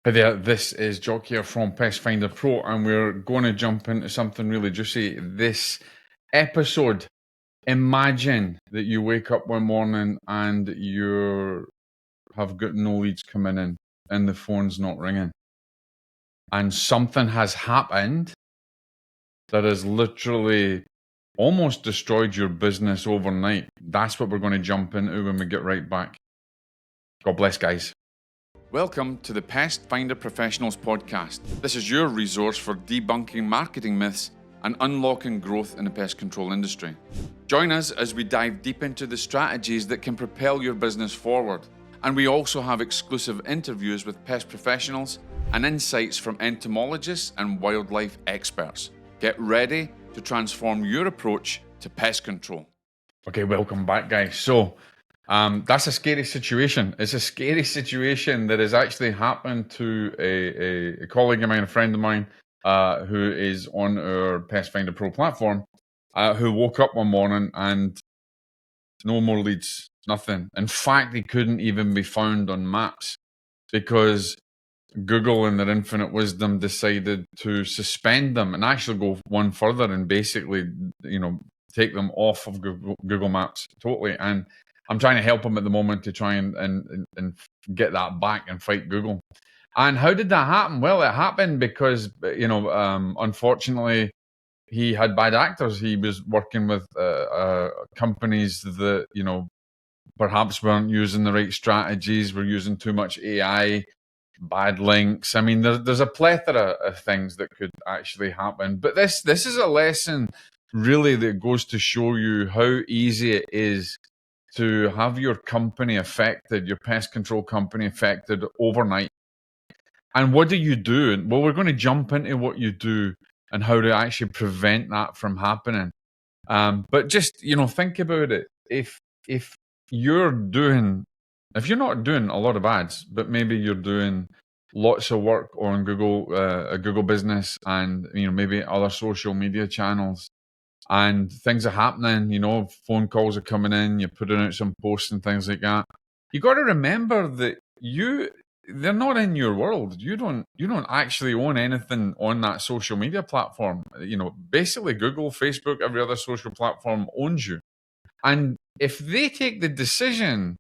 Hi there, this is Jock here from Pest Finder Pro, and we're going to jump into something really juicy this episode. Imagine that you wake up one morning and you have got no leads coming in and the phone's not ringing. And something has happened that has literally almost destroyed your business overnight. That's what we're going to jump into when we get right back. God bless, guys. Welcome to the Pest Finder Professionals podcast. This is your resource for debunking marketing myths and unlocking growth in the pest control industry. Join us as we dive deep into the strategies that can propel your business forward. And we also have exclusive interviews with pest professionals and insights from entomologists and wildlife experts. Get ready to transform your approach to pest control. Okay, welcome back, guys. So, that's a scary situation. It's a scary situation that has actually happened to a colleague of mine, a friend of mine, who is on our Pest Finder Pro platform, who woke up one morning and no more leads, nothing. In fact, he couldn't even be found on maps because Google, in their infinite wisdom, decided to suspend them and actually go one further and basically, take them off of Google Maps totally. And I'm trying to help him at the moment to try and get that back and fight Google. And how did that happen? Well, it happened because, unfortunately, he had bad actors. He was working with companies that, perhaps weren't using the right strategies, were using too much AI, bad links. I mean, there's a plethora of things that could actually happen. But this is a lesson really that goes to show you how easy it is to have your company affected, your pest control company affected overnight. And what do you do? Well, we're going to jump into what you do and how to actually prevent that from happening. But just, think about it. If you're not doing a lot of ads, but maybe you're doing lots of work on Google, Google Business, and maybe other social media channels, and things are happening. Phone calls are coming in. You're putting out some posts and things like that. You got to remember that they're not in your world. You don't actually own anything on that social media platform. Basically Google, Facebook, every other social platform owns you. And if they take the decision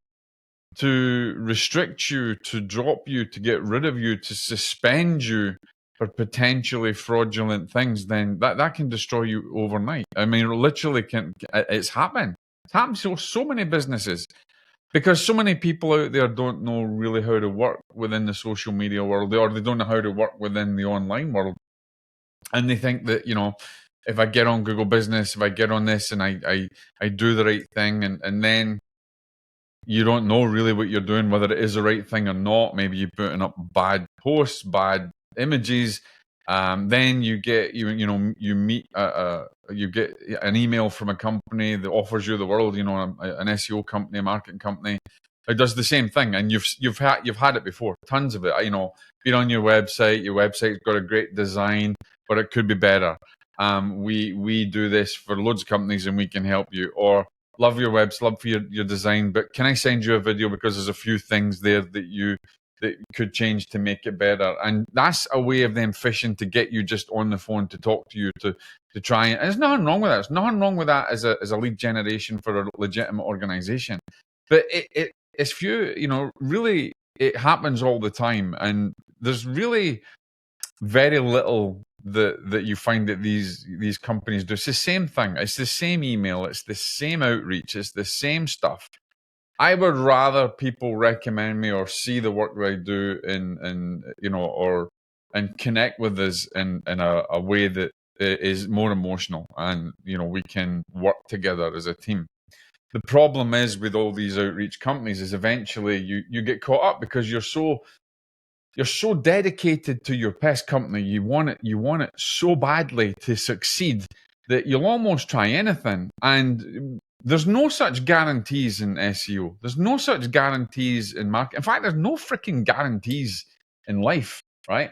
to restrict you, to drop you, to get rid of you, to suspend you for potentially fraudulent things, then that can destroy you overnight. I mean, it literally it's happened. It's happened to so many businesses because so many people out there don't know really how to work within the social media world, or they don't know how to work within the online world. And they think that, if I get on Google Business, if I get on this and I do the right thing, and then you don't know really what you're doing, whether it is the right thing or not. Maybe you're putting up bad posts, bad images. Then you get you get an email from a company that offers you the world. An SEO company, a marketing company. It does the same thing, and you've had it before, tons of it. Been on your website. Your website's got a great design, but it could be better. We do this for loads of companies, and we can help you. Or love your website, love for your design, but can I send you a video because there's a few things there that could change to make it better? And that's a way of them fishing to get you just on the phone to talk to you, to try. And there's nothing wrong with that. There's nothing wrong with that as a lead generation for a legitimate organization. But it's few, really, it happens all the time, and there's really very little that you find that these companies do. It's the same thing. It's the same email. It's the same outreach. It's the same stuff. I would rather people recommend me or see the work that I do and connect with us in a way that is more emotional, and we can work together as a team. The problem is with all these outreach companies is eventually you get caught up because you're so dedicated to your pest company. You want it so badly to succeed that you'll almost try anything. And there's no such guarantees in SEO. There's no such guarantees in marketing. In fact, there's no freaking guarantees in life, right?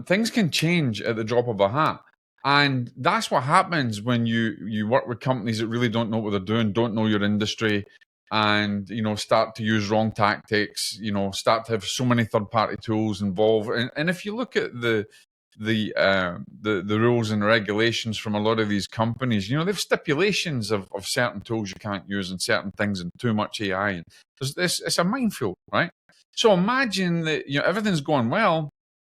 Things can change at the drop of a hat. And that's what happens when you work with companies that really don't know what they're doing, don't know your industry. and start to use wrong tactics, start to have so many third-party tools involved. And if you look at the rules and regulations from a lot of these companies, they've stipulations of certain tools you can't use and certain things and too much AI. And it's a minefield, right? So imagine that everything's going well,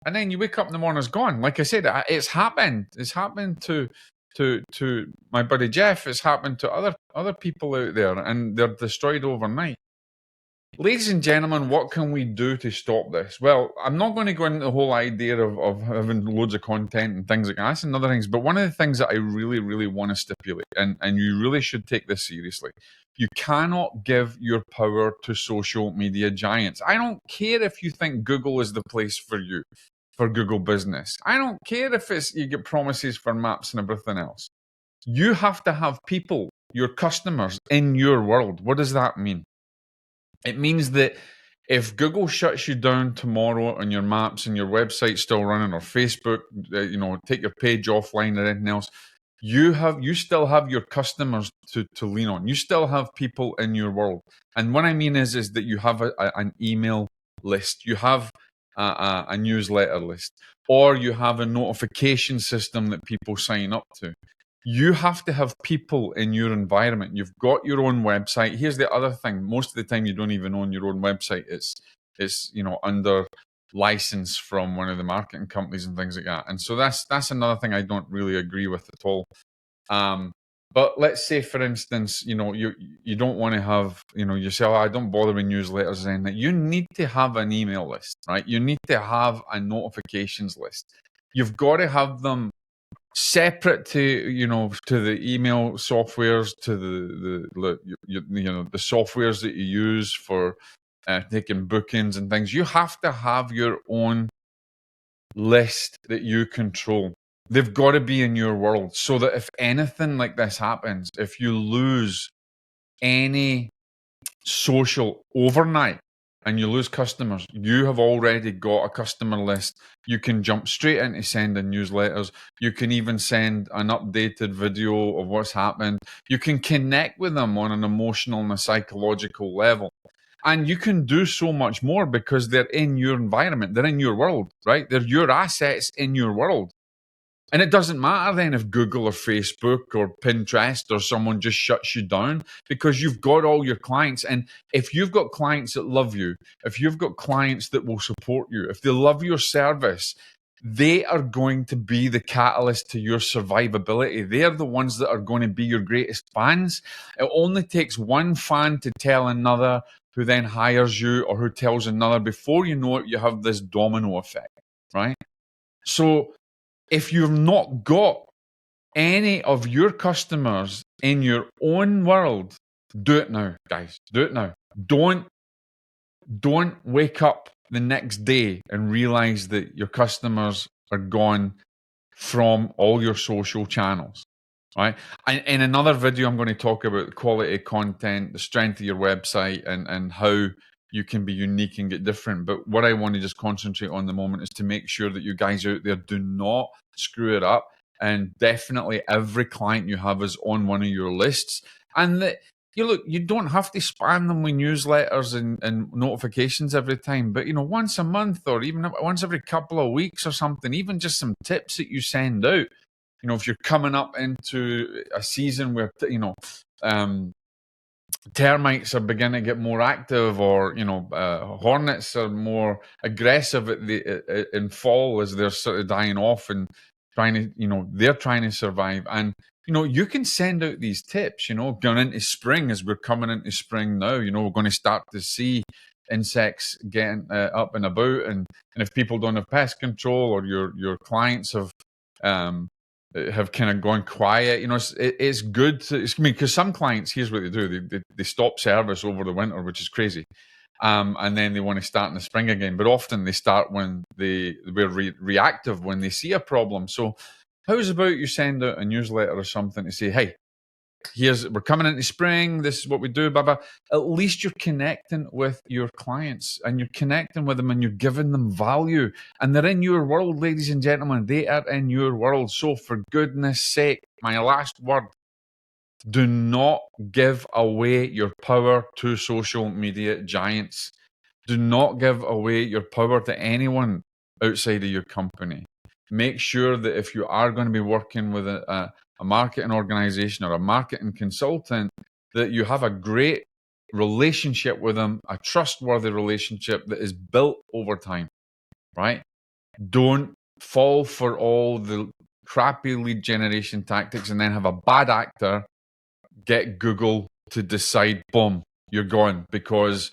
and then you wake up in the morning, it's gone. Like I said, it's happened. It's happened to my buddy Jeff. It's happened to other people out there, and they're destroyed overnight. Ladies and gentlemen, what can we do to stop this? Well, I'm not going to go into the whole idea of having loads of content and things like that. That's another thing. But one of the things that I really, really want to stipulate, and you really should take this seriously, you cannot give your power to social media giants. I don't care if you think Google is the place for you, for Google Business. I don't care if you get promises for maps and everything else. You have to have people, your customers, in your world. What does that mean? It means that if Google shuts you down tomorrow and your maps and your website's still running, or Facebook, take your page offline or anything else, you still have your customers to lean on. You still have people in your world. And what I mean is that you have an email list, you have a newsletter list, or you have a notification system that people sign up to. You have to have people in your environment. You've got your own website. Here's the other thing. Most of the time you don't even own your own website. It's under license from one of the marketing companies and things like that. And so that's another thing I don't really agree with at all. But let's say, for instance, you don't want to have, you say, I don't bother with newsletters and that. You need to have an email list, right? You need to have a notifications list. You've got to have them separate to the email softwares, to the softwares that you use for taking bookings and things. You have to have your own list that you control. They've got to be in your world, so that if anything like this happens, if you lose any social overnight and you lose customers, you have already got a customer list. You can jump straight into sending newsletters. You can even send an updated video of what's happened. You can connect with them on an emotional and a psychological level. And you can do so much more because they're in your environment. They're in your world, right? They're your assets in your world. And it doesn't matter then if Google or Facebook or Pinterest or someone just shuts you down, because you've got all your clients. And if you've got clients that love you, if you've got clients that will support you, if they love your service, they are going to be the catalyst to your survivability. They're the ones that are going to be your greatest fans. It only takes one fan to tell another, who then hires you, or who tells another. Before you know it, you have this domino effect, right? So if you've not got any of your customers in your own world, do it now, guys. Do it now. Don't wake up the next day and realize that your customers are gone from all your social channels, right? In another video, I'm going to talk about the quality of content, the strength of your website, and how you can be unique and get different. But what I want to just concentrate on the moment is to make sure that you guys out there do not screw it up. And definitely every client you have is on one of your lists. And that you don't have to spam them with newsletters and notifications every time. But, once a month, or even once every couple of weeks or something, even just some tips that you send out. If you're coming up into a season where, termites are beginning to get more active, or hornets are more aggressive in fall as they're sort of dying off and they're trying to survive. And you can send out these tips, going into spring, as we're coming into spring now. We're going to start to see insects getting up and about, and if people don't have pest control, or your clients have kind of gone quiet, it's good to, because some clients, here's what they do, they stop service over the winter, which is crazy, and then they want to start in the spring again. But often they start when they're reactive when they see a problem. So how's about you send out a newsletter or something to say, hey, we're coming into spring, this is what we do, blah, blah. At least you're connecting with your clients, and you're connecting with them, and you're giving them value, and they're in your world, ladies and gentlemen. They are in your world. So for goodness sake, my last word, Do not give away your power to social media giants. Do not give away your power to anyone outside of your company. Make sure that if you are going to be working with a marketing organization or a marketing consultant, that you have a great relationship with them, a trustworthy relationship that is built over time, right? Don't fall for all the crappy lead generation tactics and then have a bad actor get Google to decide, boom, you're gone because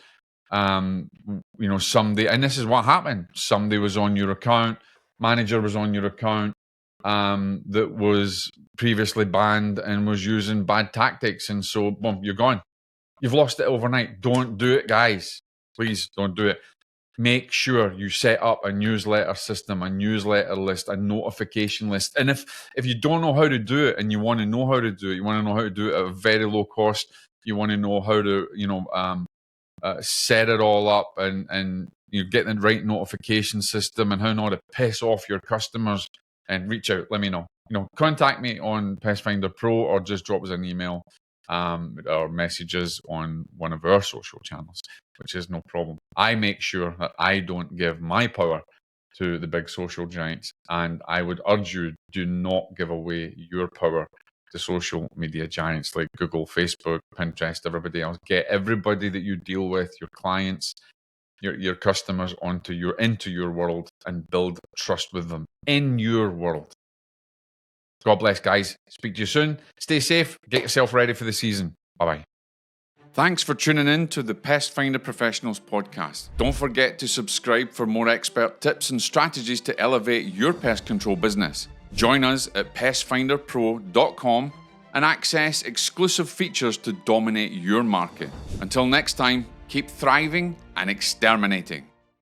somebody, and this is what happened. Somebody was on your account, manager was on your account, that was previously banned and was using bad tactics, and so boom, you're gone. You've lost it overnight. Don't do it, guys. Please don't do it. Make sure you set up a newsletter system, a newsletter list, a notification list. And if you don't know how to do it and you want to know how to do it, you want to know how to do it at a very low cost, you want to know how to, set it all up and you get the right notification system and how not to piss off your customers, and reach out. Let me know. Contact me on Pest Finder Pro or just drop us an email or messages on one of our social channels, which is no problem. I make sure that I don't give my power to the big social giants, and I would urge you, do not give away your power to social media giants like Google, Facebook, Pinterest, everybody else. Get everybody that you deal with, your clients, your customers into your world, and build trust with them in your world. God bless, guys. Speak to you soon. Stay safe. Get yourself ready for the season. Bye-bye. Thanks for tuning in to the Pest Finder Professionals podcast. Don't forget to subscribe for more expert tips and strategies to elevate your pest control business. Join us at pestfinderpro.com and access exclusive features to dominate your market. Until next time, keep thriving and exterminating.